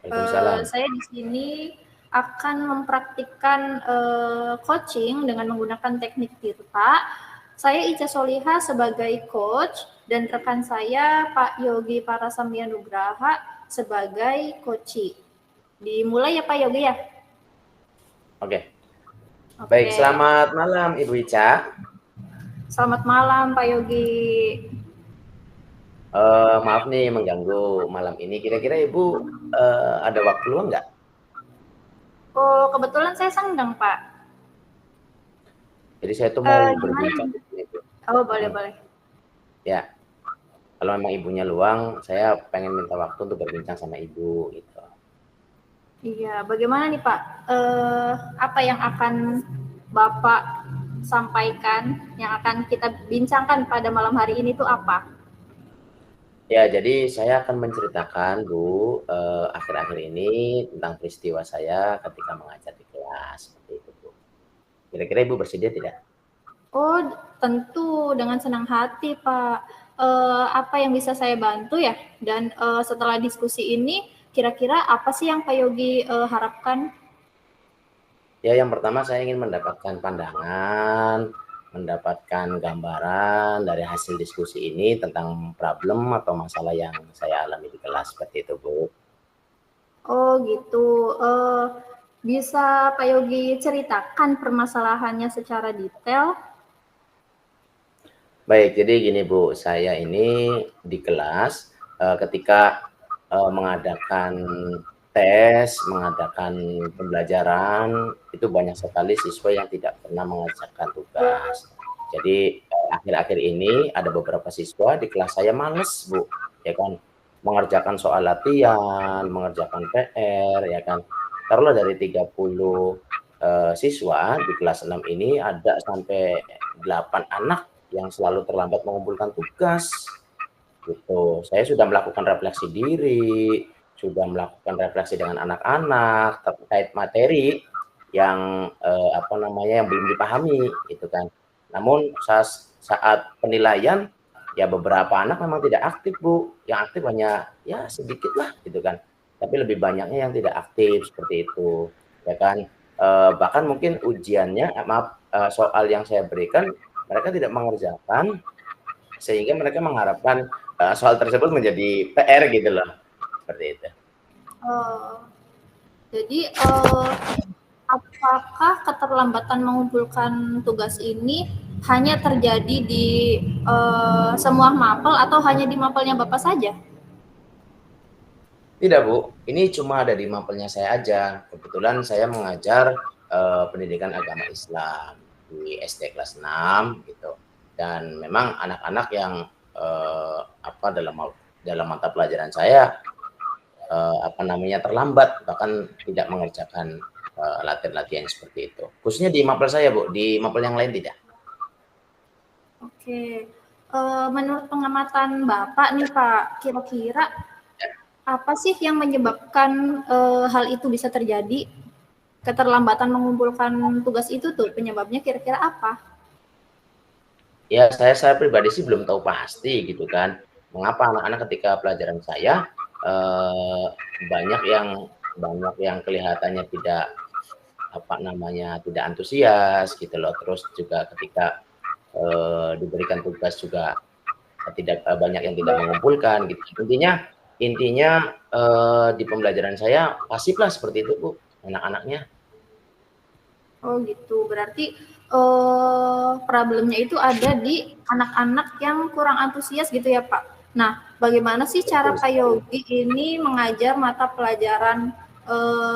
Waalaikumsalam. Saya di sini akan mempraktikkan coaching dengan menggunakan teknik Tirta. Saya Ica Soliha sebagai coach dan rekan saya Pak Yogi Parasamya Nugraha sebagai coachee. Dimulai ya Pak Yogi ya? Oke. Oke. Baik, selamat malam Ibu Ica. Selamat malam Pak Yogi. Maaf nih mengganggu malam ini. Kira-kira Ibu ada waktu luang nggak? Oh, kebetulan saya senggang Pak. Jadi saya tuh mau Gimana? berbincang. Oh, boleh. Ya, kalau memang Ibunya luang, saya pengen minta waktu untuk berbincang sama Ibu gitu. Iya, bagaimana nih Pak? Apa yang akan Bapak sampaikan, yang akan kita bincangkan pada malam hari ini tuh apa? Ya, jadi saya akan menceritakan Bu, akhir-akhir ini tentang peristiwa saya ketika mengajar di kelas seperti itu Bu. Kira-kira Ibu bersedia tidak? Oh, tentu dengan senang hati Pak. Apa yang bisa saya bantu ya? Dan setelah diskusi ini, kira-kira apa sih yang Pak Yogi harapkan? Ya, yang pertama saya ingin mendapatkan pandangan, mendapatkan gambaran dari hasil diskusi ini tentang problem atau masalah yang saya alami di kelas seperti itu, Bu. Oh gitu. Bisa Pak Yogi ceritakan permasalahannya secara detail? Baik, jadi gini Bu, saya ini di kelas ketika mengadakan tes, mengadakan pembelajaran, itu banyak sekali siswa yang tidak pernah mengerjakan tugas. Jadi akhir-akhir ini ada beberapa siswa di kelas saya males Bu, ya kan, mengerjakan soal latihan, mengerjakan PR, ya kan. Taruhlah dari 30 siswa di kelas 6 ini ada sampai 8 anak yang selalu terlambat mengumpulkan tugas gitu. Saya sudah melakukan refleksi diri, sudah melakukan refleksi dengan anak-anak terkait materi yang yang belum dipahami gitu kan. Namun saat penilaian ya beberapa anak memang tidak aktif Bu, yang aktif hanya ya sedikit lah gitu kan. Tapi lebih banyaknya yang tidak aktif seperti itu ya kan. Bahkan mungkin ujiannya soal yang saya berikan mereka tidak mengerjakan sehingga mereka mengharapkan soal tersebut menjadi PR gitu loh, seperti itu. Jadi apakah keterlambatan mengumpulkan tugas ini hanya terjadi di semua mapel atau hanya di mapelnya Bapak saja? Tidak Bu, ini cuma ada di mapelnya saya aja. Kebetulan saya mengajar pendidikan agama Islam di SD kelas 6 gitu. Dan memang anak-anak yang dalam mata pelajaran saya terlambat, bahkan tidak mengerjakan latihan-latihan seperti itu. Khususnya di mapel saya Bu, di mapel yang lain tidak. Oke, menurut pengamatan Bapak nih Pak, kira-kira apa sih yang menyebabkan hal itu bisa terjadi? Keterlambatan mengumpulkan tugas itu tuh penyebabnya kira-kira apa? Ya, saya pribadi sih belum tahu pasti gitu kan. Mengapa anak-anak ketika pelajaran saya banyak yang kelihatannya tidak tidak antusias gitu loh. Terus juga ketika diberikan tugas juga tidak banyak yang tidak mengumpulkan gitu. Intinya di pembelajaran saya pasiflah seperti itu Bu, anak-anaknya. Oh gitu, berarti problemnya itu ada di anak-anak yang kurang antusias gitu ya Pak. Nah, bagaimana sih cara Pak Yogi ini mengajar mata pelajaran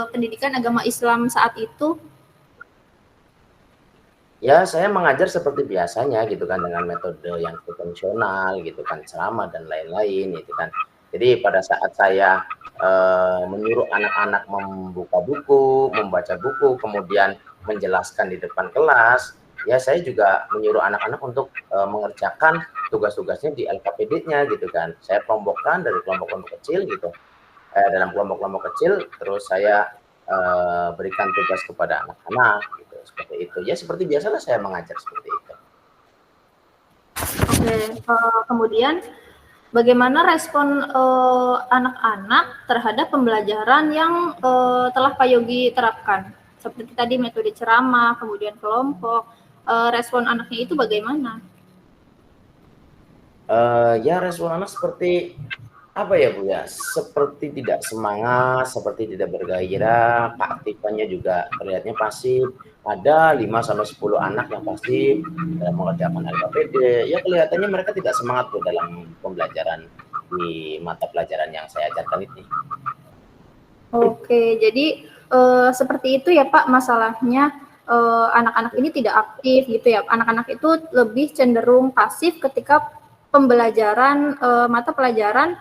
pendidikan agama Islam saat itu? Ya, saya mengajar seperti biasanya gitu kan, dengan metode yang konvensional gitu kan, ceramah dan lain-lain gitu kan. Jadi pada saat saya menyuruh anak-anak membuka buku, membaca buku, kemudian menjelaskan di depan kelas, ya saya juga menyuruh anak-anak untuk mengerjakan tugas-tugasnya di LKPD-nya gitu kan. Saya kelompokkan dari kelompok-kelompok kecil gitu. Dalam kelompok-kelompok kecil, terus saya berikan tugas kepada anak-anak gitu, seperti itu. Ya seperti biasalah saya mengajar seperti itu. Oke, kemudian bagaimana respon anak-anak terhadap pembelajaran yang telah Pak Yogi terapkan? Seperti tadi metode ceramah, kemudian kelompok, respon anaknya itu bagaimana? Ya respon anak seperti apa ya Bu ya, seperti tidak semangat, seperti tidak bergairah, keaktifannya juga terlihatnya pasif. Ada 5 sampai 10 anak yang pasif dalam mengerjakan LKPD, ya kelihatannya mereka tidak semangat Bu dalam pembelajaran di mata pelajaran yang saya ajarkan ini. Oke, jadi seperti itu ya Pak masalahnya, anak-anak ini tidak aktif gitu ya. Anak-anak itu lebih cenderung pasif ketika pembelajaran mata pelajaran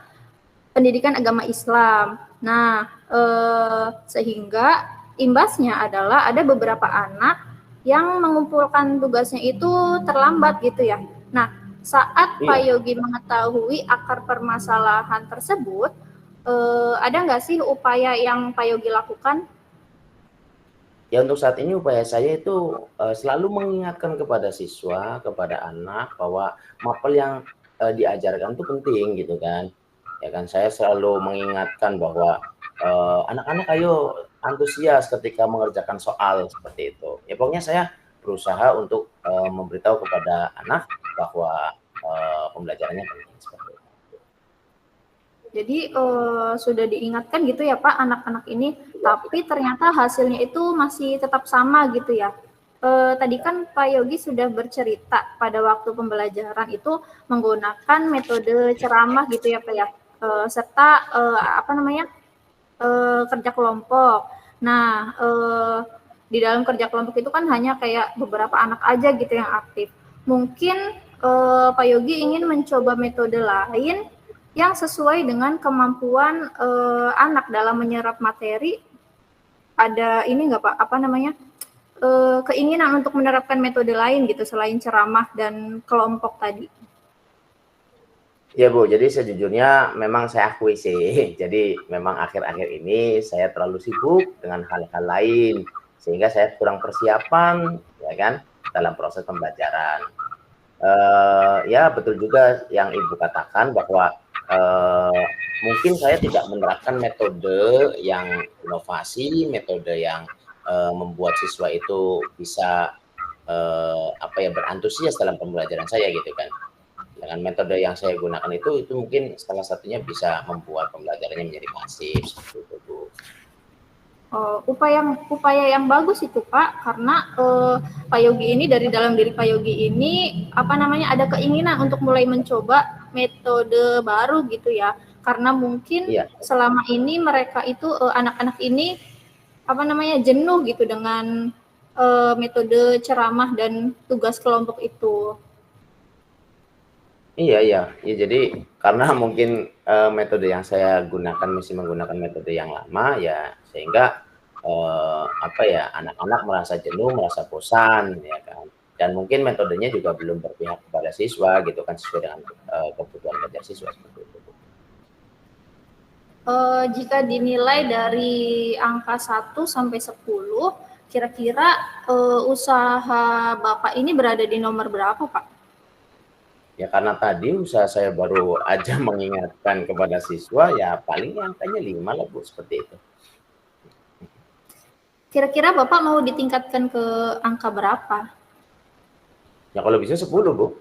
pendidikan agama Islam. Nah, sehingga imbasnya adalah ada beberapa anak yang mengumpulkan tugasnya itu terlambat gitu ya. Nah, saat Pak Iya. Yogi mengetahui akar permasalahan tersebut, ada nggak sih upaya yang Pak Yogi lakukan? Ya untuk saat ini upaya saya itu selalu mengingatkan kepada siswa, kepada anak bahwa mapel yang diajarkan itu penting gitu kan. Ya kan saya selalu mengingatkan bahwa anak-anak ayo antusias ketika mengerjakan soal seperti itu. Ya pokoknya saya berusaha untuk memberitahu kepada anak bahwa pembelajarannya penting seperti itu. Jadi sudah diingatkan gitu ya Pak anak-anak ini, tapi ternyata hasilnya itu masih tetap sama gitu ya. Tadi kan Pak Yogi sudah bercerita pada waktu pembelajaran itu menggunakan metode ceramah gitu ya Pak ya, serta apa namanya kerja kelompok. Nah di dalam kerja kelompok itu kan hanya kayak beberapa anak aja gitu yang aktif. Mungkin Pak Yogi ingin mencoba metode lain yang sesuai dengan kemampuan anak dalam menyerap materi. Ada ini nggak Pak, apa namanya, keinginan untuk menerapkan metode lain gitu selain ceramah dan kelompok tadi? Ya Bu, jadi sejujurnya memang saya akui sih, jadi memang akhir-akhir ini saya terlalu sibuk dengan hal-hal lain, sehingga saya kurang persiapan, ya kan, dalam proses pembelajaran. Ya betul juga yang Ibu katakan bahwa mungkin saya tidak menerapkan metode yang inovasi, metode yang membuat siswa itu bisa apa ya berantusias dalam pembelajaran saya gitu kan. Dengan metode yang saya gunakan itu mungkin salah satunya bisa membuat pembelajarannya menjadi pasif seperti itu Bu. Upaya yang bagus itu Pak, karena Pak Yogi ini dari dalam diri Pak Yogi ini apa namanya ada keinginan untuk mulai mencoba metode baru gitu ya, karena mungkin Iya. selama ini mereka itu anak-anak ini apa namanya jenuh gitu dengan metode ceramah dan tugas kelompok itu. Iya iya. Ya, jadi karena mungkin metode yang saya gunakan masih menggunakan metode yang lama ya sehingga apa ya anak-anak merasa jenuh, merasa bosan ya kan. Dan mungkin metodenya juga belum berpihak kepada siswa gitu kan sesuai dengan kebutuhan belajar siswa seperti itu. Jika dinilai dari angka 1 sampai 10, kira-kira usaha Bapak ini berada di nomor berapa, Pak? Ya karena tadi usaha saya baru aja mengingatkan kepada siswa ya paling angkanya 5 lah Bu seperti itu. Kira-kira Bapak mau ditingkatkan ke angka berapa? Ya kalau bisa 10 Bu.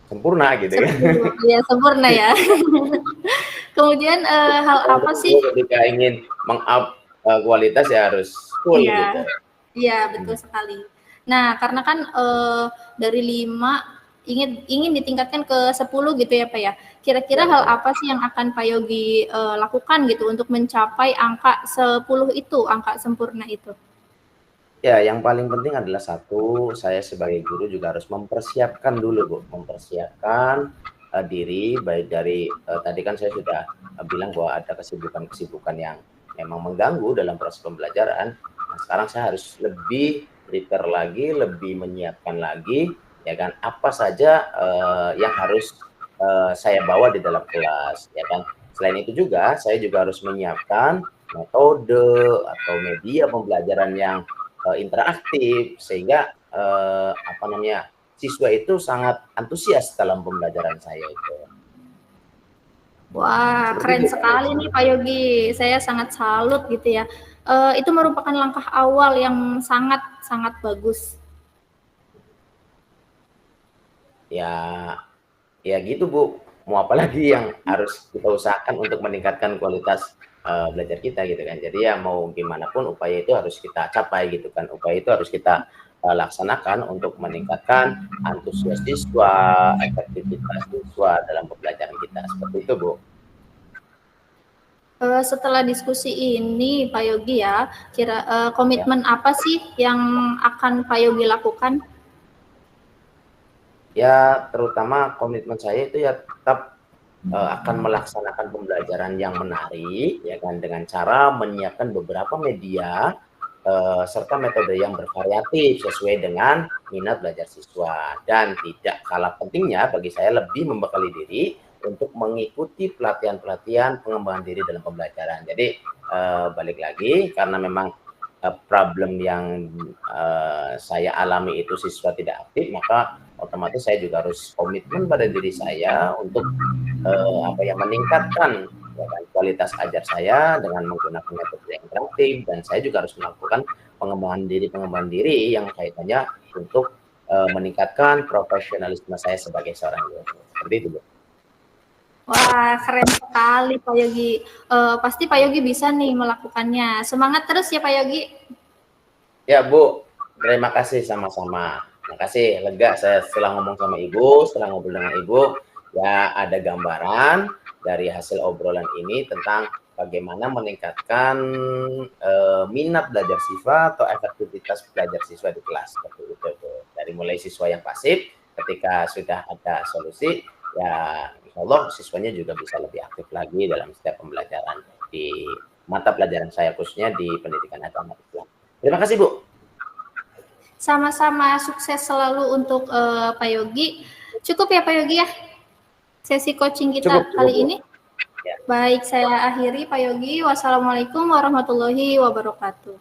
Sempurna gitu kan. 10, ya sempurna ya. Kemudian hal apa sih? Ketika ingin meng-up kualitas ya harus full Iya, gitu. iya betul sekali. Nah, karena kan dari 5 ingin ditingkatkan ke 10 gitu ya Pak ya. Kira-kira hal apa sih yang akan Pak Yogi lakukan gitu untuk mencapai angka 10 itu, angka sempurna itu? Ya, yang paling penting adalah satu, saya sebagai guru juga harus mempersiapkan dulu Bu, mempersiapkan diri baik dari tadi kan saya sudah bilang bahwa ada kesibukan-kesibukan yang memang mengganggu dalam proses pembelajaran. Nah, sekarang saya harus lebih prepare lagi, lebih menyiapkan lagi, ya kan, apa saja yang harus saya bawa di dalam kelas, ya kan. Selain itu juga, saya juga harus menyiapkan metode atau media pembelajaran yang interaktif sehingga apa namanya siswa itu sangat antusias dalam pembelajaran saya itu. Wah, Seperti keren itu, Pak sekali nih Pak Yogi. Saya sangat salut gitu ya. Itu merupakan langkah awal yang sangat bagus. Ya, ya gitu Bu. Mau apa lagi yang harus kita usahakan untuk meningkatkan kualitas belajar kita gitu kan. Jadi ya mau gimana pun upaya itu harus kita capai gitu kan. Upaya itu harus kita laksanakan untuk meningkatkan antusias siswa, efektivitas siswa dalam pembelajaran kita. Seperti itu Bu. Setelah diskusi ini Pak Yogi ya, Ya. komitmen apa sih yang akan Pak Yogi lakukan? Ya, terutama komitmen saya itu ya tetap akan melaksanakan pembelajaran yang menarik, ya kan, dengan cara menyiapkan beberapa media serta metode yang bervariatif sesuai dengan minat belajar siswa. Dan tidak kalah pentingnya bagi saya lebih membekali diri untuk mengikuti pelatihan-pelatihan pengembangan diri dalam pembelajaran. Jadi balik lagi karena memang problem yang saya alami itu siswa tidak aktif, maka otomatis saya juga harus komitmen pada diri saya untuk meningkatkan ya kan, kualitas ajar saya dengan menggunakan metode yang interaktif, dan saya juga harus melakukan pengembangan diri yang kaitannya untuk meningkatkan profesionalisme saya sebagai seorang guru. Seperti itu, Bu. Wah, keren sekali Pak Yogi. Pasti Pak Yogi bisa nih melakukannya. Semangat terus ya Pak Yogi. Ya, Bu. Terima kasih sama-sama. Terima kasih, lega saya setelah ngomong sama Ibu, setelah ngobrol dengan Ibu, ya ada gambaran dari hasil obrolan ini tentang bagaimana meningkatkan minat belajar siswa atau efektivitas belajar siswa di kelas. Seperti itu, Bu. Dari mulai siswa yang pasif, ketika sudah ada solusi, ya insya Allah siswanya juga bisa lebih aktif lagi dalam setiap pembelajaran di mata pelajaran saya, khususnya di pendidikan agama Islam. Terima kasih, Bu. Sama-sama, sukses selalu untuk Pak Yogi. Cukup ya Pak Yogi ya, sesi coaching kita Cukup, kali Bu. ini. Ya. Baik, saya akhiri Pak Yogi. Wassalamualaikum warahmatullahi wabarakatuh.